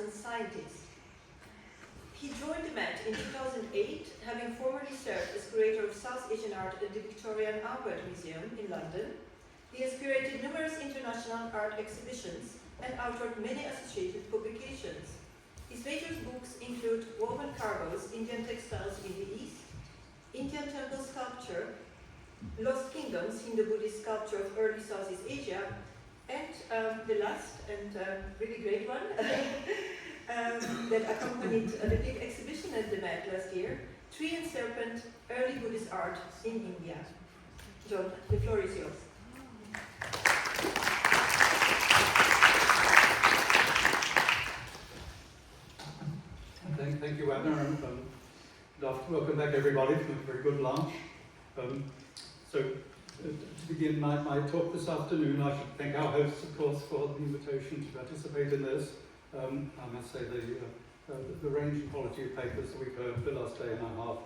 and scientist. He joined the Met in 2008, having formerly served as curator of South Asian art at the Victoria and Albert Museum in London. He has curated numerous international art exhibitions and authored many associated publications. His major books include Woven Cargoes, Indian Textiles in the East, Indian Temple Sculpture, Lost Kingdoms, Hindu-Buddhist Sculpture of Early Southeast Asia, and the last and really great one that accompanied the big exhibition at the Met last year, Tree and Serpent, Early Buddhist Art in India. John, the floor is yours. Thank you, Anna, and welcome back everybody from a very good lunch. To begin my talk this afternoon, I should thank our hosts, of course, for the invitation to participate in this. I must say the range and quality of papers that we've heard for the last day and a half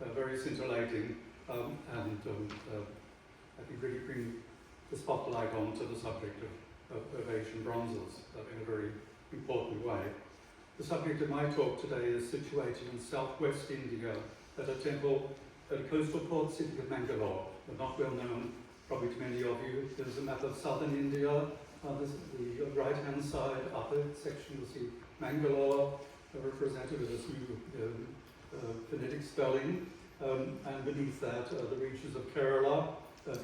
are very scintillating, and I think really bring the spotlight onto the subject of Asian bronzes in a very important way. The subject of my talk today is situated in southwest India at a temple at a coastal port city of Mangalore, but not well known probably to many of you. There's a map of southern India. There's the right-hand side upper section, you'll see Mangalore represented with this new phonetic spelling, and beneath that the regions of Kerala,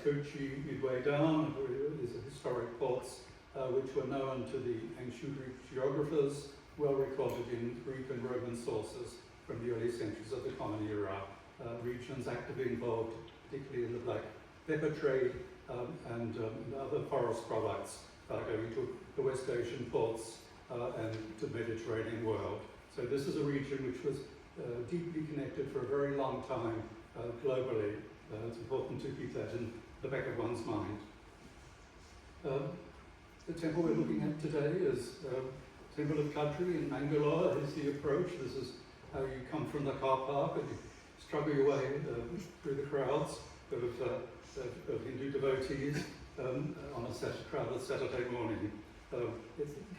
Kochi midway down, these are historic ports which were known to the ancient Greek geographers, well recorded in Greek and Roman sources from the early centuries of the Common Era. Regions actively involved, particularly in the black pepper trade and other forest products going to the West Asian ports and to the Mediterranean world. So this is a region which was deeply connected for a very long time globally. It's important to keep that in the back of one's mind. The temple we're looking at today is Temple of Kadri in Mangalore. Is the approach. This is how you come from the car park and you struggle your way through the crowds of Hindu devotees on a crowded Saturday morning.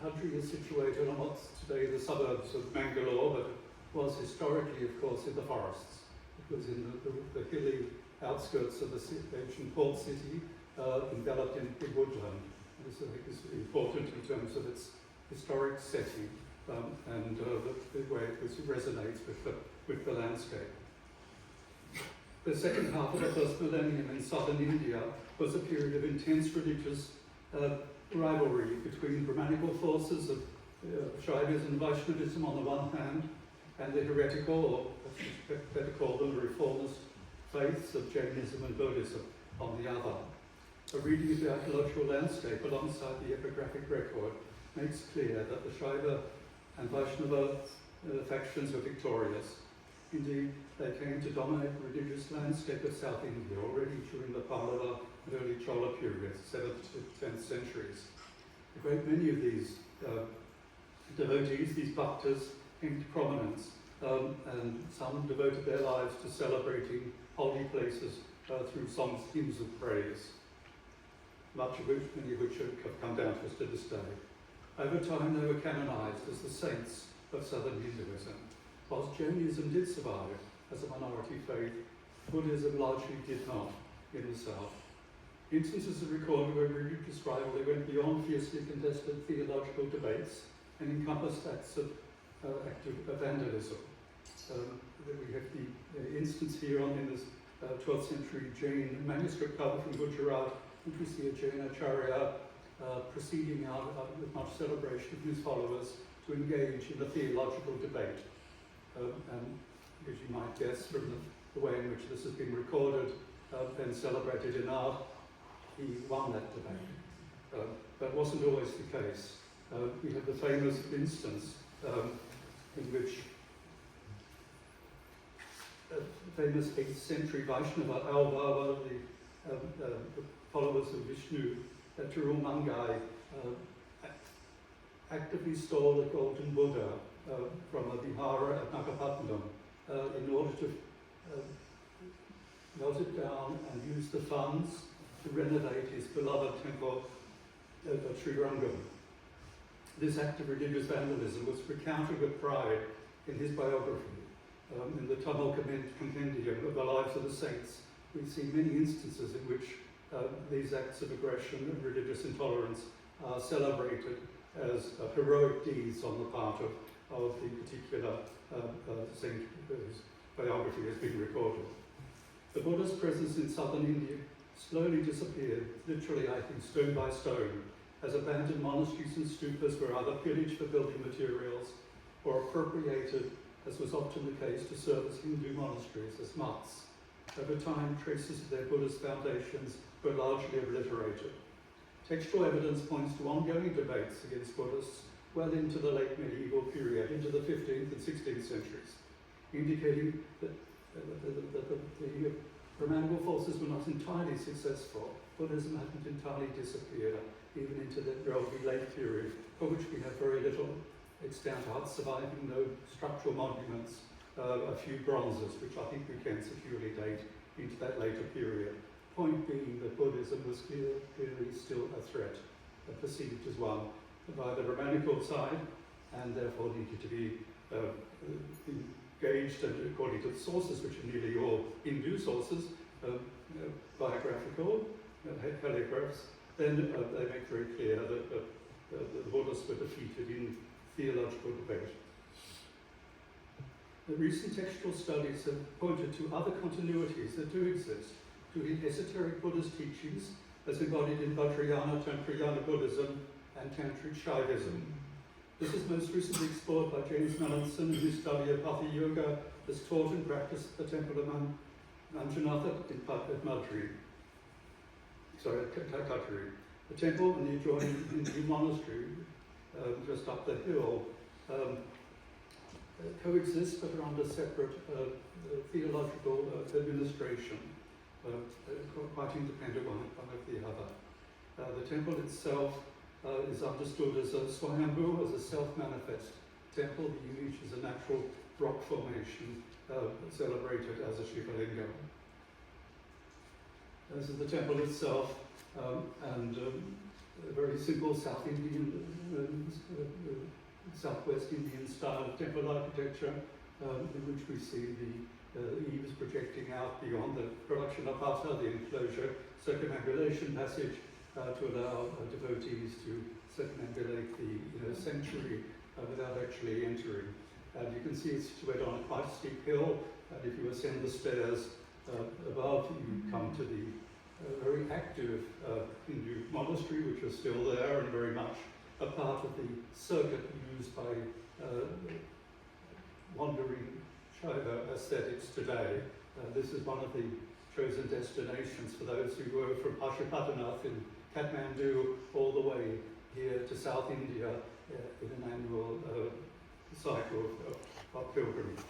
Kadri is situated on what's today the suburbs of Mangalore, but was historically, of course, in the forests. It was in the hilly outskirts of the ancient port city, enveloped in big woodland. This I think is important in terms of its historic setting and the way it resonates with the landscape. The second half of the first millennium in southern India was a period of intense religious rivalry between Brahmanical forces of Shaivism and Vaishnavism on the one hand, and the heretical, or better call them the reformist faiths of Jainism and Buddhism on the other. A reading of the archaeological landscape alongside the epigraphic record makes clear that the Shaiva and Vaishnava factions were victorious. Indeed, they came to dominate the religious landscape of South India already during the Pallava and early Chola periods, 7th to 10th centuries. A great many of these devotees, these bhaktas, came to prominence, and some devoted their lives to celebrating holy places through songs, hymns of praise, many of which have come down to us to this day. Over time, they were canonized as the saints of southern Hinduism. Whilst Jainism did survive as a minority faith, Buddhism largely did not in the south. Instances are recorded where religious rivalry went beyond fiercely contested theological debates and encompassed acts of active vandalism. We have the instance here in this 12th century Jain manuscript cover from Gujarat, which we see a Jain acharya proceeding out with much celebration of his followers to engage in a theological debate. And as you might guess from the way in which this has been recorded and celebrated in art, he won that debate. That wasn't always the case. We have the famous instance in which famous 8th century Vaishnava Alva, the followers of Vishnu, Tirumangai, actively stole the golden Buddha from a vihara at Nagapattinam in order to melt it down and use the funds to renovate his beloved temple at Srirangam. This act of religious vandalism was recounted with pride in his biography. In the Tamil Compendium of the Lives of the Saints, we see many instances in which these acts of aggression and religious intolerance are celebrated as heroic deeds on the part of the particular saint whose biography has been recorded. The Buddha's presence in southern India slowly disappeared, literally I think stone by stone, as abandoned monasteries and stupas were either pillaged for building materials or appropriated, as was often the case, to serve as Hindu monasteries, as mats. Over time, traces of their Buddhist foundations were largely obliterated. Textual evidence points to ongoing debates against Buddhists well into the late medieval period, into the 15th and 16th centuries, indicating that the Brahmanical forces were not entirely successful. Buddhism hadn't entirely disappeared, even into the relatively late period, for which we have very little extant art surviving, no structural monuments, a few bronzes, which I think we can securely date into that later period. Point being that Buddhism was clearly still a threat, perceived as one by the Brahmanical side, and therefore needed to be engaged, and according to the sources, which are nearly all Hindu sources, biographical, heligraphs, then they make very clear that the Buddhists were defeated in theological debate. The recent textual studies have pointed to other continuities that do exist, to the esoteric Buddhist teachings as embodied in Vajrayana, Tantrayana Buddhism, and Tantric Shaivism. This is most recently explored by James Melanson in his study of Hatha Yoga as taught and practiced at the temple of Manjunatha at Kadri. The temple and the adjoining Hindu monastery just up the hill coexist but are under separate theological administration, quite independent one of the other. The temple itself is understood as a Swayambhu, as a self-manifest temple. The image is a natural rock formation celebrated as a Shiva Lingam. This is the temple itself, and a very simple South Indian, Southwest Indian style of temple architecture, in which we see the eaves projecting out beyond the production of hatha, the enclosure, circumambulation passage, to allow devotees to circumambulate the sanctuary without actually entering. And you can see it's situated on a quite steep hill, and if you ascend the stairs above, you come to the very active Hindu monastery, which is still there and very much a part of the circuit used by wandering Shaiva ascetics today. This is one of the chosen destinations for those who go from Pashupatanath in Kathmandu all the way here to South India in an annual cycle of pilgrimage.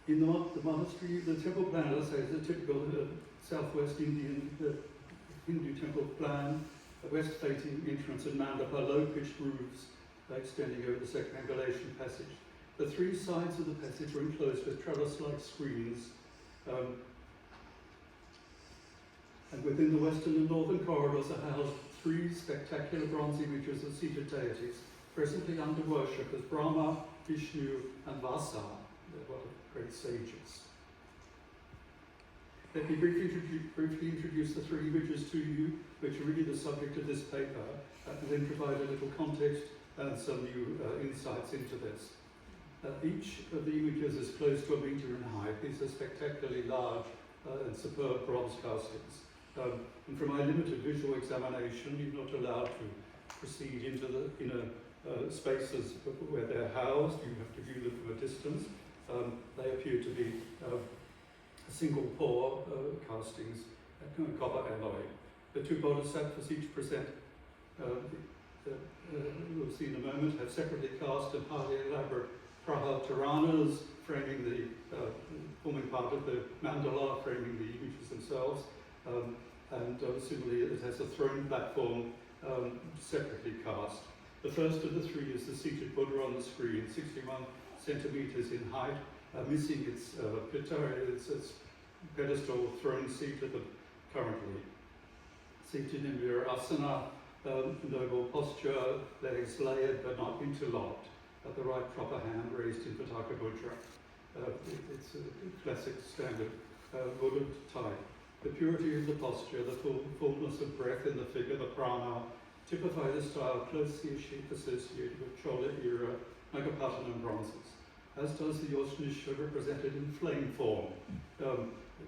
In the monastery, the temple plan, as I say, is a typical Southwest Indian Hindu temple plan, a west-facing entrance and mandapa, low-pitched roofs extending over the circumambulation passage. The three sides of the passage are enclosed with trellis-like screens, and within the western and northern corridors are housed three spectacular bronze images of seated deities, presently under worship as Brahma, Vishnu, and Vasa, what great sages. Let me briefly introduce the three images to you, which are really the subject of this paper, and then provide a little context and some new insights into this. Each of the images is close to a metre in height. These are spectacularly large and superb bronze castings. And from my limited visual examination, you're not allowed to proceed into the inner spaces where they're housed. You have to view them from a distance. They appear to be single pour castings, copper alloy. The two bodhisattvas each present, we'll see in a moment, have separately cast and highly elaborate prahal framing forming part of the mandala, framing the images themselves. And similarly, it has a throne platform separately cast. The first of the three is the seated Buddha on the screen, 61 centimeters in height, missing its pitta, its pedestal throne seat currently. seated in virasana, noble posture, legs layered but not interlocked, at the right proper hand raised in Pataka Mudra. It's a classic standard Buddha type. The purity of the posture, the fullness of breath in the figure, the prana, typify the style closely associated with Chola era Metropolitan and bronzes, as does the Yosnisha represented in flame form,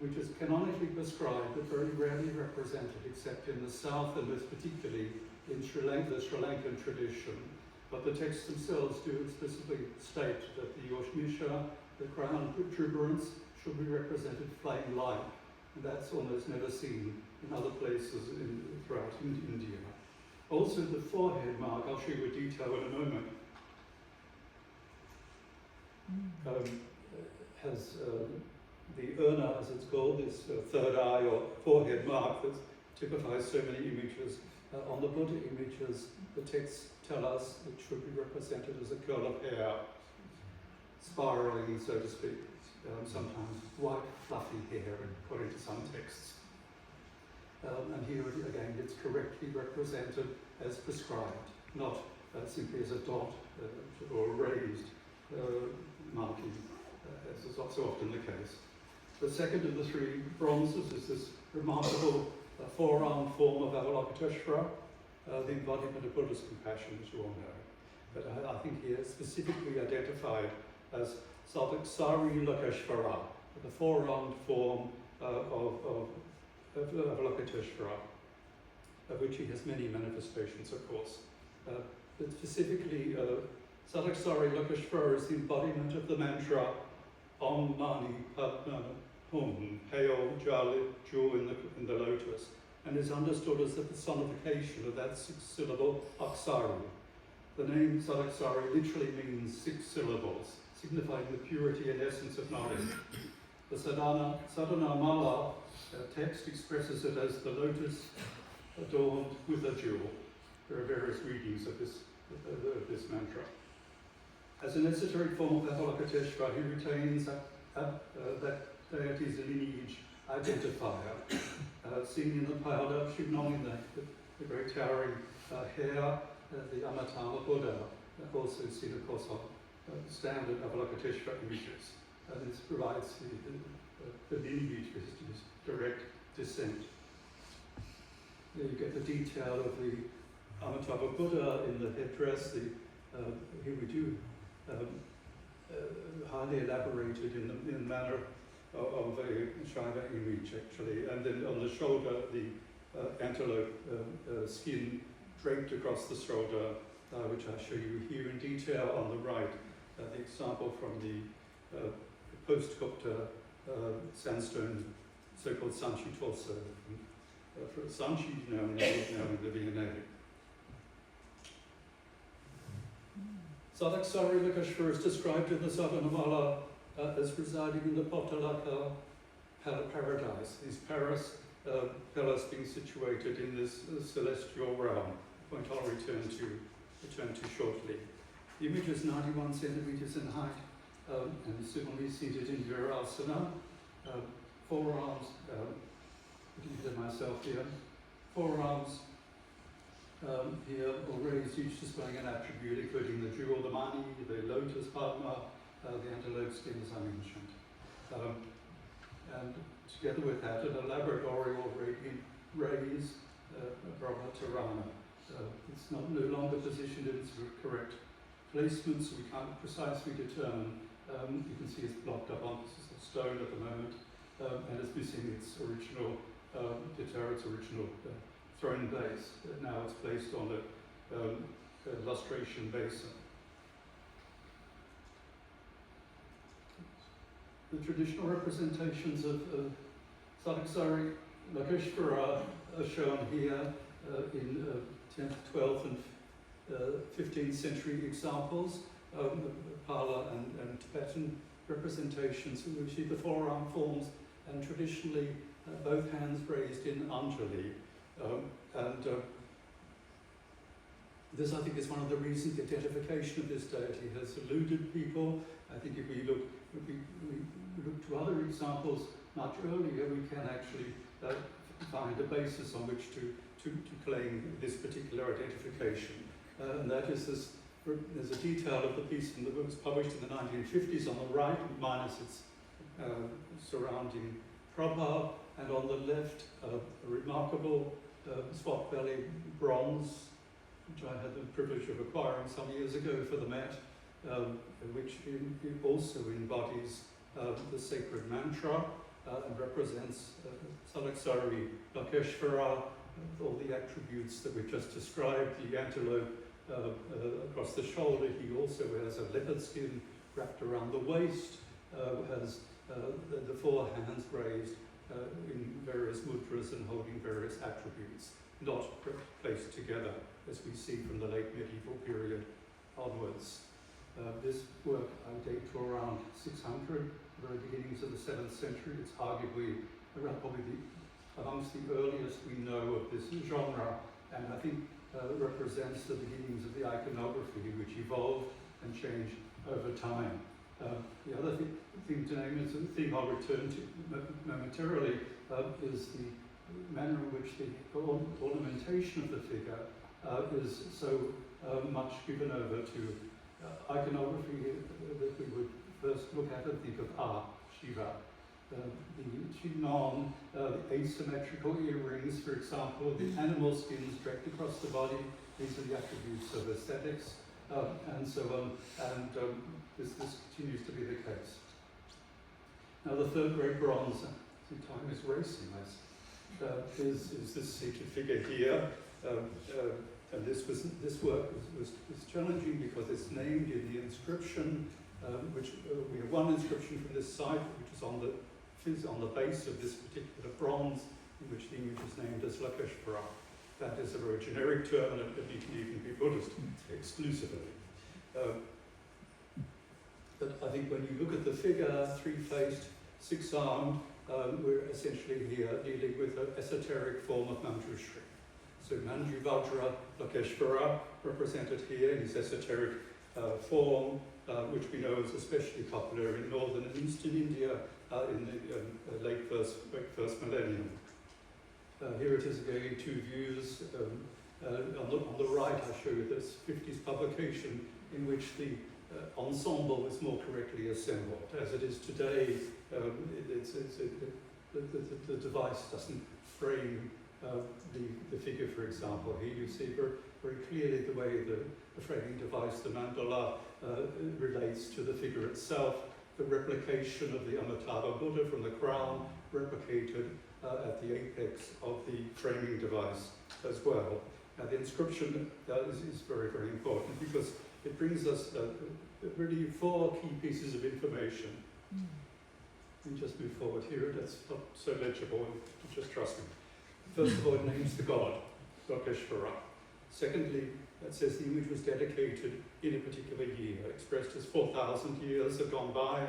which is canonically prescribed but very rarely represented except in the south and most particularly in the Sri Lankan tradition. But the texts themselves do explicitly state that the Yosnisha, the crown protuberance, should be represented flame-like, and that's almost never seen in other places throughout India. Also, the forehead mark, I'll show you a detail in a moment, has the urna, as it's called, this third eye or forehead mark that typifies so many images. On the Buddha images, the texts tell us it should be represented as a curl of hair, spiraling, so to speak, sometimes white, fluffy hair, according to some texts. And here again, it's correctly represented as prescribed, not simply as a dot or a raised marking, as is so often the case. The second of the three bronzes is this remarkable four-armed form of Avalokiteshvara, the embodiment of Buddha's compassion, as you all know. But I think here specifically identified as Sari Lokeshvara, the four-armed form of Avalokiteshvara, of which he has many manifestations, of course. But specifically, Sari Lokeshvara is the embodiment of the mantra Om Mani Padma Hum, Hail Jali, jewel in the lotus, and is understood as the personification of that six-syllable Aksari. The name Sadaksari literally means 6 syllables, signifying the purity and essence of knowledge. The Sadhana Mala text expresses it as the lotus adorned with a jewel. There are various readings of this mantra. As an esoteric form of Avalokiteshvara, he retains that deity's lineage identifier, seen in the Pada Shivnong, in the great towering hair, the Amatama Buddha, also seen, of course, on standard Avalokiteshvara images. And this provides the lineage of his direct descent. There you get the detail of the Amatama Buddha in the headdress. Here we do highly elaborated in the manner of a Saiva image, actually. And then on the shoulder, the antelope skin draped across the shoulder, which I show you here in detail on the right. The example from the post-Gupta sandstone, so-called Sanchi torso. For Sanchi now in the V&A. Sadaksari Lokeshvara is described in the Sadhanamala as residing in the Potalaka paradise, these palace being situated in this celestial realm, a point I'll return to shortly. The image is 91 centimeters in height and similarly seated in virasana, forearms, looking at myself here, forearms here or raised, each displaying an attribute, including the jewel, the mani, the lotus padma, the antelope skin, as I mentioned. And together with that, an elaborate aureole raise, Brahmatarana. It's no longer positioned in its correct placement, so we can't precisely determine. You can see it's blocked up on stone at the moment, and it's missing its original throne base. Now it's placed on a lustration basin. The traditional representations of Sadaksari Lokeshvara are shown here in 10th, 12th and 15th century examples, Pala and Tibetan representations, we see the forearm forms and traditionally both hands raised in Anjali. This, I think, is one of the reasons the identification of this deity has eluded people. I think if we look to other examples much earlier, we can actually find a basis on which to claim this particular identification. And that is this, there's a detail of the piece that was published in the 1950s on the right, minus its surrounding proper, and on the left, a remarkable swap belly bronze, which I had the privilege of acquiring some years ago for the Met, which also embodies the sacred mantra and represents Salaksari Lokeshvara, all the attributes that we've just described, the antelope across the shoulder. He also wears a leopard skin wrapped around the waist, has the four hands raised in various mudras and holding various attributes, not placed together as we see from the late medieval period onwards. This work I date to around 600, very beginnings of the 7th century. It's arguably around probably amongst the earliest we know of this genre, and I think represents the beginnings of the iconography, which evolved and changed over time. The other thing to name is a thing I'll return to momentarily, is the manner in which the ornamentation of the figure is so much given over to iconography that we would first look at and think of Shiva. The chinon, the asymmetrical earrings, for example, the animal skins draped across the body, these are the attributes of aesthetics, and so on, and this continues to be the case. Now the third great bronze, the time is racing, is this seated figure here, and this work was challenging because it's named in the inscription, which we have one inscription from this site, which is on the base of this particular bronze, in which the image is named as Lokeshvara. That is a very generic term, and it can even be Buddhist exclusively. But I think when you look at the figure, three-faced, six-armed, we're essentially here dealing with an esoteric form of Manjusri. So Manju Vajra Lokeshvara, represented here in his esoteric form, which we know is especially popular in northern and eastern India in the late first millennium. Here it is again, two views. On the right, I show you this 50s publication in which the ensemble is more correctly assembled. As it is today, the device doesn't frame the figure, for example. Here you see very clearly the way the framing device, the mandala, relates to the figure itself, the replication of the Amitabha Buddha from the crown, replicated at the apex of the framing device as well. Now the inscription is very, very important because it brings us really four key pieces of information. Let me just move forward here, that's not so legible, just trust me. First of all, it names the god, Lokeshvara. Secondly, it says the image was dedicated in a particular year, expressed as 4,000 years have gone by,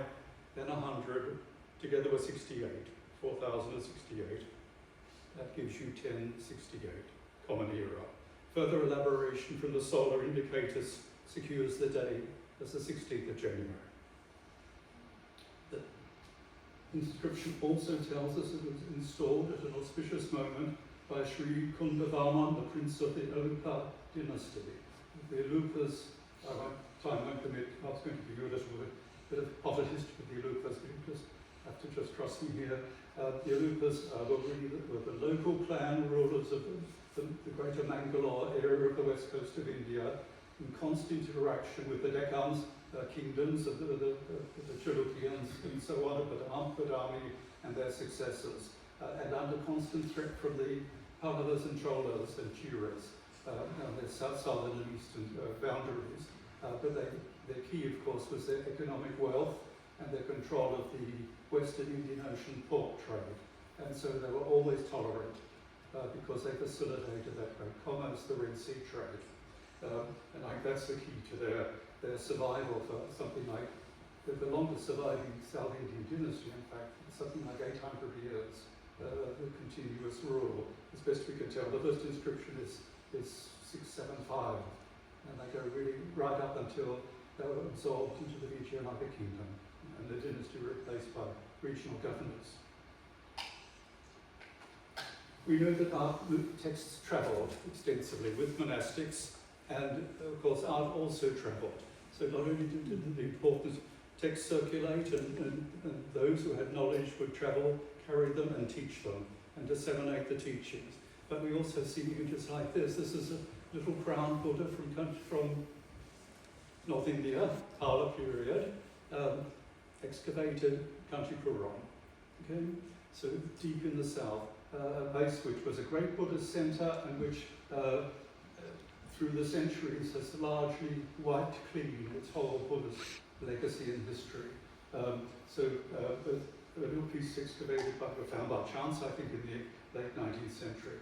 then 100, together were 68, 4,068. That gives you 1068, common era. Further elaboration from the solar indicators secures the day as the 16th of January. The inscription also tells us it was installed at an auspicious moment by Sri Kundavarman, the prince of the Alupa dynasty. The Alupas, time won't permit, I was going to give you a little bit of potted history of the Alupas, but you have to just trust me here. The Alupas were the local clan rulers of the greater Mangalore area of the west coast of India, in constant interaction with the Deccan kingdoms of the Chalukyans and so on, but army and their successors, and under constant threat from the Pallavas and Cholas and Churas, on their southern and eastern boundaries. But their key, of course, was their economic wealth and their control of the Western Indian Ocean pork trade. And so they were always tolerant because they facilitated that great commerce, the Red Sea trade. And I think that's the key to their survival for something like the longest surviving South Indian dynasty, in fact, something like 800 years of continuous rule. As best we can tell, the first inscription is 675, and they go really right up until they were absorbed into the Vijayanagar kingdom, and the dynasty replaced by regional governors. We know that our texts travelled extensively with monastics, and of course art also travelled. So not only did the important texts circulate, and those who had knowledge would travel, carry them and teach them, and disseminate the teachings. But we also see images like this. This is a little crown Buddha from North India, Pala period, excavated Kanchipuram. Okay? So deep in the south, a base which was a great Buddhist centre and which through the centuries has largely wiped clean its whole Buddhist legacy and history. A little piece excavated found by chance, I think, in the late 19th century.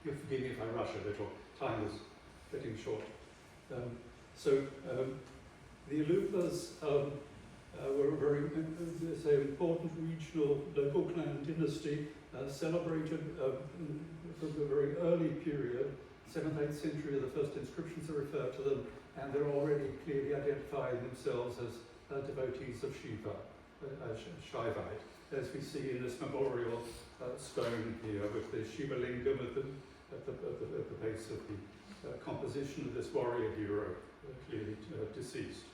You'll forgive me if I rush a little. Time is getting short. The Alupas were a very important regional local clan dynasty, celebrated from a very early period. 7th, 8th century, the first inscriptions are referred to them, and they're already clearly identifying themselves as devotees of Shiva, Shaivite, as we see in this memorial stone here with the Shiva lingam at the base of the composition of this warrior hero, clearly deceased.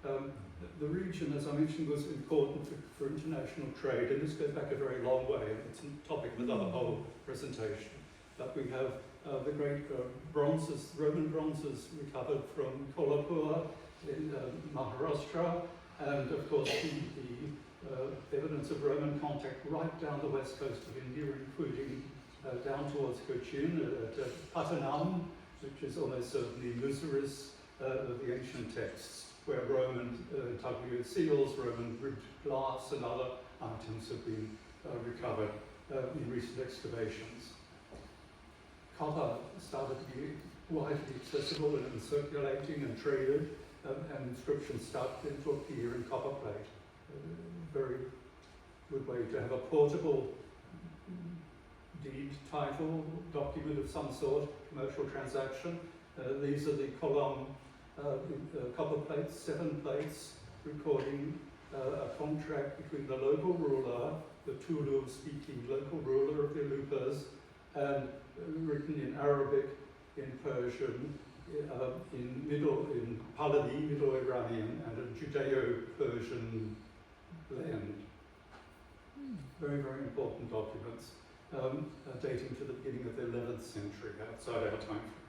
The region, as I mentioned, was important for international trade, and this goes back a very long way, and it's a topic of another whole presentation. But we have the great bronzes, Roman bronzes recovered from Kolhapur in Maharashtra, and of course the evidence of Roman contact right down the west coast of India, including down towards Cochin at Patanam, which is almost certainly Musaris of the ancient texts, where Roman intaglio seals, Roman ribbed glass and other items have been recovered in recent excavations. Copper started to be widely accessible and circulating and traded, and inscriptions started to appear in copper plate. Very good way to have a portable deed, title, document of some sort, commercial transaction. These are the column copper plates, 7 plates, recording a contract between the local ruler, the Tulu-speaking local ruler of the Alupas, and written in Arabic, in Persian, in Pahlavi, Middle Iranian, and a Judeo-Persian blend. Very, very important documents, dating to the beginning of the 11th century, outside our time frame.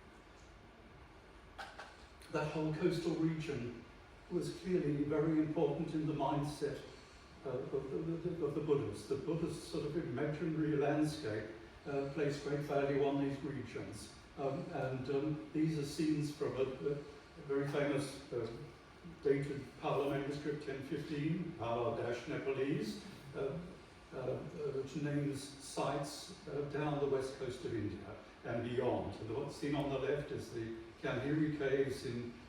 That whole coastal region was clearly very important in the mindset of the Buddhists. The Buddhist sort of imaginary landscape placed great value on these regions. These are scenes from a very famous dated Pala manuscript 1015, Pala-Nepalese, which names sites down the west coast of India and beyond. And what's seen on the left is the Kanhiri caves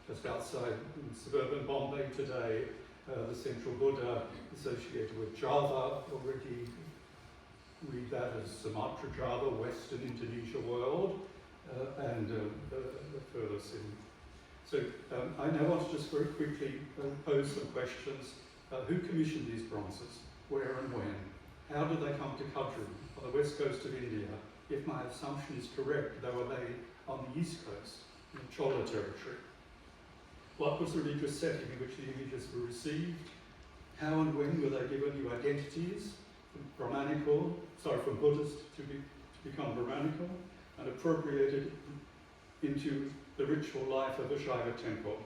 just outside suburban Bombay today, the central Buddha associated with Java, already read that as Sumatra, Java, Western Indonesia world, and the further scene. So I now want to just very quickly pose some questions. Who commissioned these bronzes? Where and when? How did they come to Kadri, on the west coast of India? If my assumption is correct, they were made on the east coast, in Chola territory. What was the religious setting in which the images were received? How and when were they given new identities, from Buddhist to become Brahmanical, and appropriated into the ritual life of a Shaiva temple?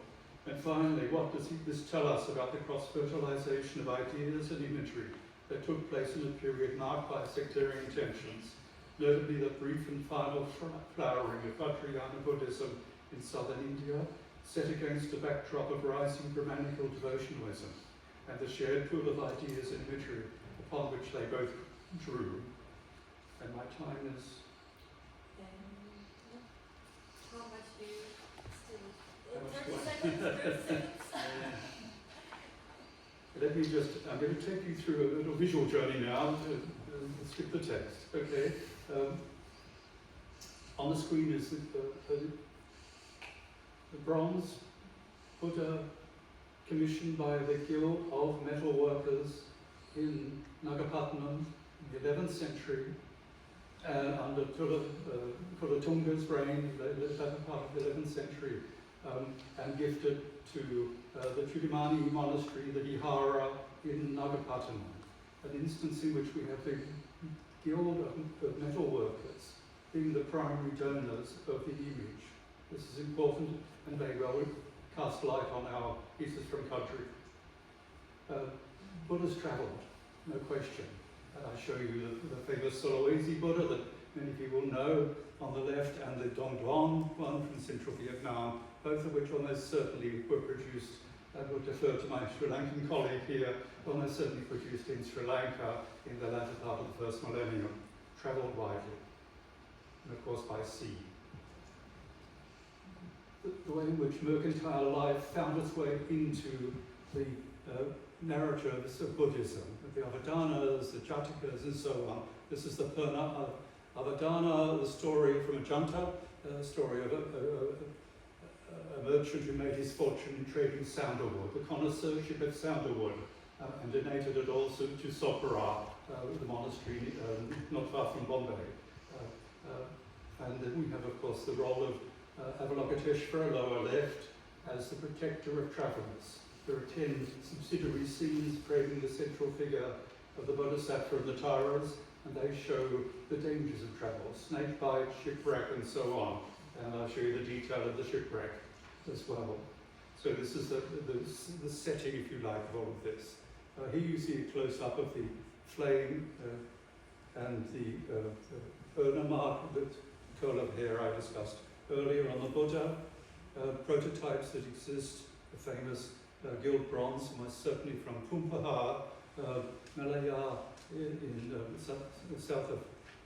And finally, what does this tell us about the cross-fertilization of ideas and imagery that took place in a period marked by sectarian tensions, notably the brief and final flowering of Vajrayana Buddhism in southern India, set against a backdrop of rising Brahmanical devotionalism, and the shared pool of ideas and imagery upon which they both drew. And my time is... How much do you still... 30 seconds. Let me just, I'm going to take you through a little visual journey now, skip the text, okay? On the screen is the bronze Buddha commissioned by the Guild of Metal Workers in Nagapattinam in the 11th century, under Kulotunga's reign, the latter part of the 11th century, and gifted to the Chudimani monastery, the Vihara in Nagapattinam, an instance in which we have the guild of metal workers being the primary donors of the image. This is important and may well cast light on our pieces from Kadri. Buddha's travelled, no question. I show you the famous Sulawesi Buddha that many people know on the left, and the Dong Duong one from central Vietnam, both of which almost certainly were produced, and would defer to my Sri Lankan colleague here, almost certainly produced in Sri Lanka in the latter part of the first millennium, travelled widely, and of course by sea. The way in which mercantile life found its way into the narratives of Buddhism, the Avadanas, the Jatakas, and so on. This is the Purna Avadana, the story from Ajanta, a story of a merchant who made his fortune in trading sandalwood, the connoisseurship of sandalwood, and donated it also to Sopara, the monastery not far from Bombay. And then we have, of course, the role of Avalokiteshvara, lower left, as the protector of travellers. There are 10 subsidiary scenes framing the central figure of the Bodhisattva and the Taras, and they show the dangers of travel, snake bite, shipwreck, and so on. And I'll show you the detail of the shipwreck as well. So this is the setting, if you like, of all of this. Here you see a close-up of the flame and the Urna mark, the curl of hair I discussed earlier on the Buddha. Prototypes that exist, the famous gilt bronze, most certainly from Pumpaha, Malaya in the south of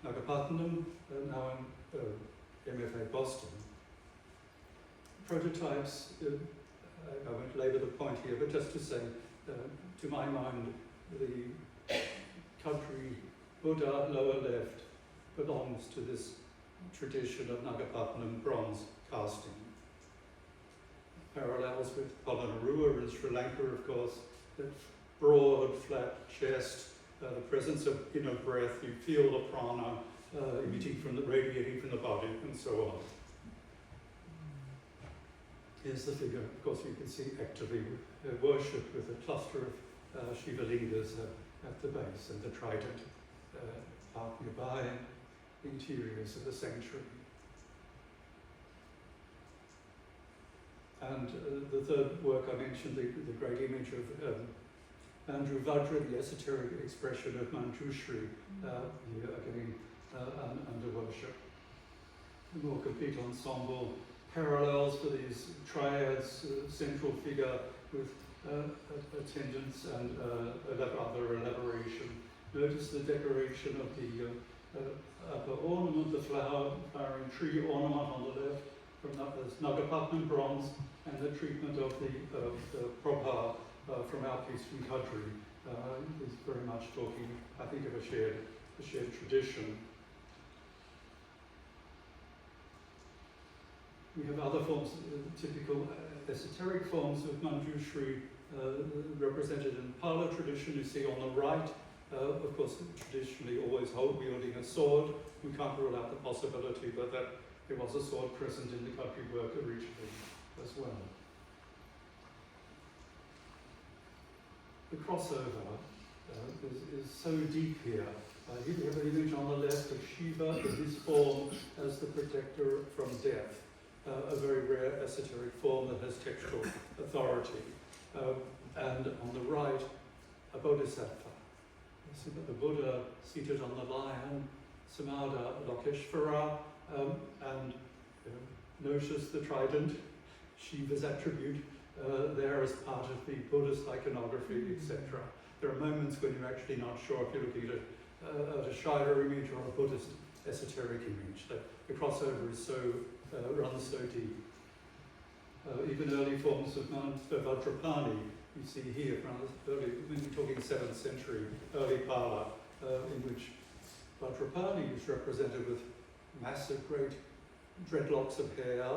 Nagapattinam, now in MFA Boston. Prototypes, I won't labour the point here, but just to say, to my mind, the Kadri Buddha, lower left, belongs to this tradition of Nagapattinam bronze casting. Parallels with Polonnaruwa in Sri Lanka, of course, that broad, flat chest, the presence of inner breath, you feel the prana radiating from the body, and so on. Here's the figure, of course, you can see actively worshipped with a cluster of Shiva lingas at the base, and the trident out nearby, interiors of the sanctuary. And the third work I mentioned, the great image of Andrew Vajra, the esoteric expression of Manjusri, here again under worship. The more complete ensemble parallels for these triads, central figure with attendants and other elaboration. Notice the decoration of the upper ornament, the flowering tree ornament on the left, from Nagapattinam bronze, and the treatment of the Prabha from our piece from Kadri is very much talking, I think, of a shared tradition. We have other forms, typical esoteric forms of Manjusri represented in Pala tradition. You see on the right, of course, traditionally always wielding a sword. We can't rule out the possibility, but that there was a sword present in the Kadri work originally as well. The crossover is so deep here. You have an image on the left of Shiva in his form as the protector from death, a very rare esoteric form that has textual authority. And on the right, a bodhisattva. You see the Buddha seated on the lion, Samada Lokeshvara, and notice the trident, Shiva's attribute, there as part of the Buddhist iconography, etc. There are moments when you're actually not sure if you're looking at a Shiva image or a Buddhist esoteric image. The crossover is runs so deep. Even early forms of Vajrapani, you see here from early, we're talking 7th century, early Pala, in which Vajrapani is represented with massive, great dreadlocks of hair,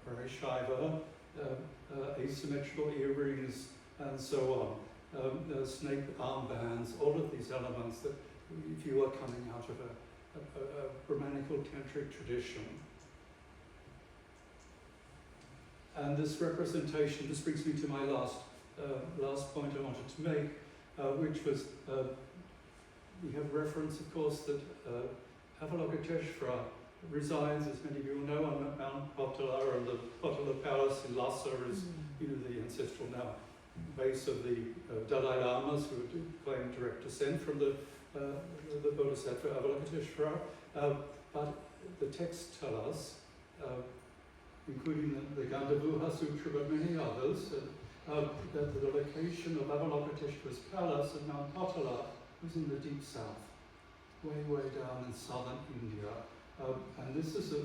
very Shiva, asymmetrical earrings, and so on. Snake armbands, all of these elements that if you are coming out of a Brahmanical tantric tradition. And this representation, this brings me to my last point I wanted to make, which was, we have reference, of course, that Lokeshvara resides, as many of you will know, on Mount Potala, and the Potala Palace in Lhasa is, the ancestral now base of the Dalai Lamas, who claim direct descent from the Bodhisattva Avalokiteshvara. But the texts tell us, including the Gandhabhuha Sutra, but many others, that the location of Avalokiteshvara's palace at Mount Potala was in the deep south, way down in southern India. And this is a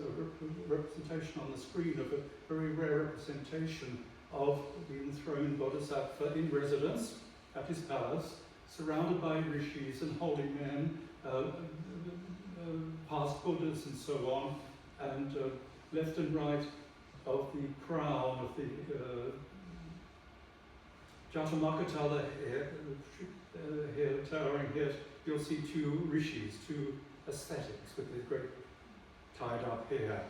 representation on the screen of a very rare representation of the enthroned Bodhisattva in residence at his palace, surrounded by rishis and holy men, past Buddhas and so on, and left and right of the crown of the Jatamakatala here, towering here, you'll see two rishis, two ascetics with their great tied up hair,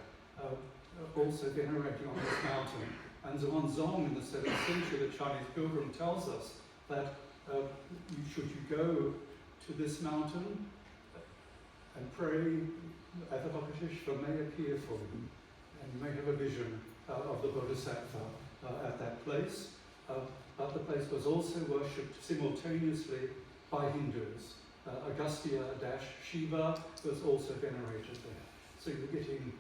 also venerating on this mountain. And Zhuangzong in the 7th century, the Chinese pilgrim, tells us that should you go to this mountain and pray, Avalokiteshvara may appear for you, and you may have a vision of the Bodhisattva at that place. But the place was also worshipped simultaneously by Hindus. Agastya-Shiva was also venerated there. So you're getting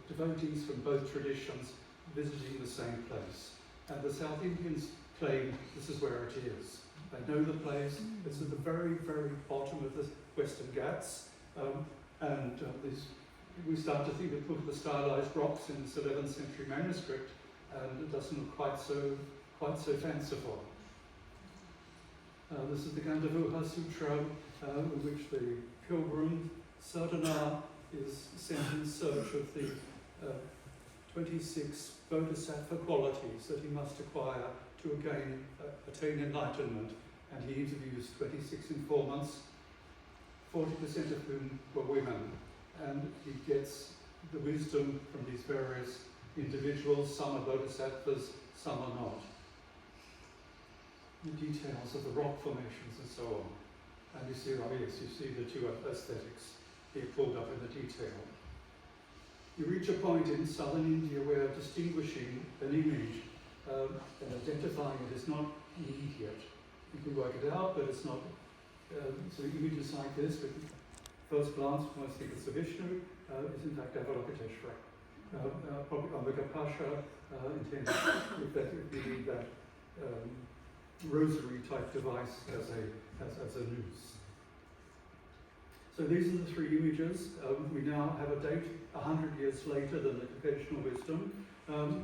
devotees from both traditions visiting the same place. And the South Indians claim this is where it is. They know the place. It's at the very, very bottom of the Western Ghats. We start to think that look at the stylized rocks in this 11th century manuscript, and it doesn't look quite so fanciful. This is the Gandhabhuha Sutra, in which the pilgrim Sadhana is sent in search of the 26 bodhisattva qualities that he must acquire to attain enlightenment. And he interviews 26 informants, 40% of whom were women. And he gets the wisdom from these various individuals. Some are bodhisattvas, some are not. The details of the rock formations and so on. And you see, you see the two aesthetics here pulled up in the detail. You reach a point in southern India where distinguishing an image and identifying it is not immediate. You can work it out, but it's not. So images like this, with first glance, you might think it's a Vishnu, is in fact Avalokiteshvara. Probably Ambika Pasha intended, if you need that rosary type device as a noose. So these are the three images. We now have a date 100 years later than the conventional wisdom,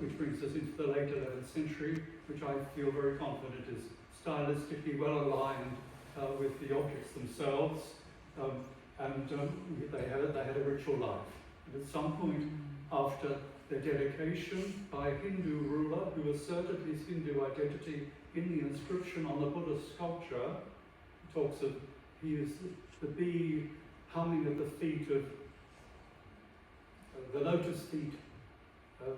which brings us into the late 11th century, which I feel very confident is stylistically well aligned with the objects themselves, they had a ritual life. And at some point after their dedication by a Hindu ruler who asserted his Hindu identity in the inscription on the Buddha sculpture, talks of he is the bee humming at the feet of the lotus feet, the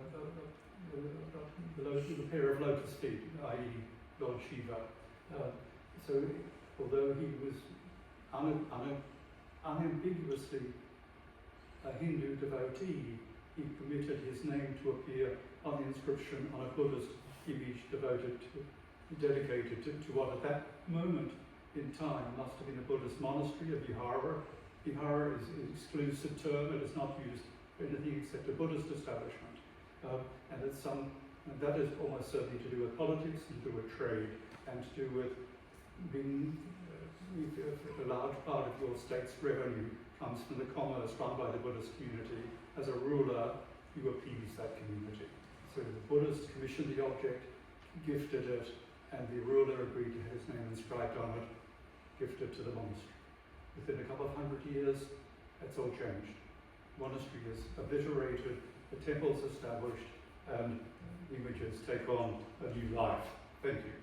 pair of lotus feet, i.e. Lord Shiva. So although he was unambiguously a Hindu devotee, he permitted his name to appear on the inscription on a Buddhist image dedicated to what at that moment in time must have been a Buddhist monastery, a vihara. Vihara is an exclusive term, it is not used for anything except a Buddhist establishment. And that is almost certainly to do with politics and to do with trade and to do with being a large part of your state's revenue comes from the commerce run by the Buddhist community. As a ruler, you appease that community. So the Buddhist commissioned the object, gifted it, and the ruler agreed to have his name inscribed on it, gifted to the monastery. Within a couple of 100 years, that's all changed. Monastery is obliterated, the temple's established, and images take on a new life. Thank you.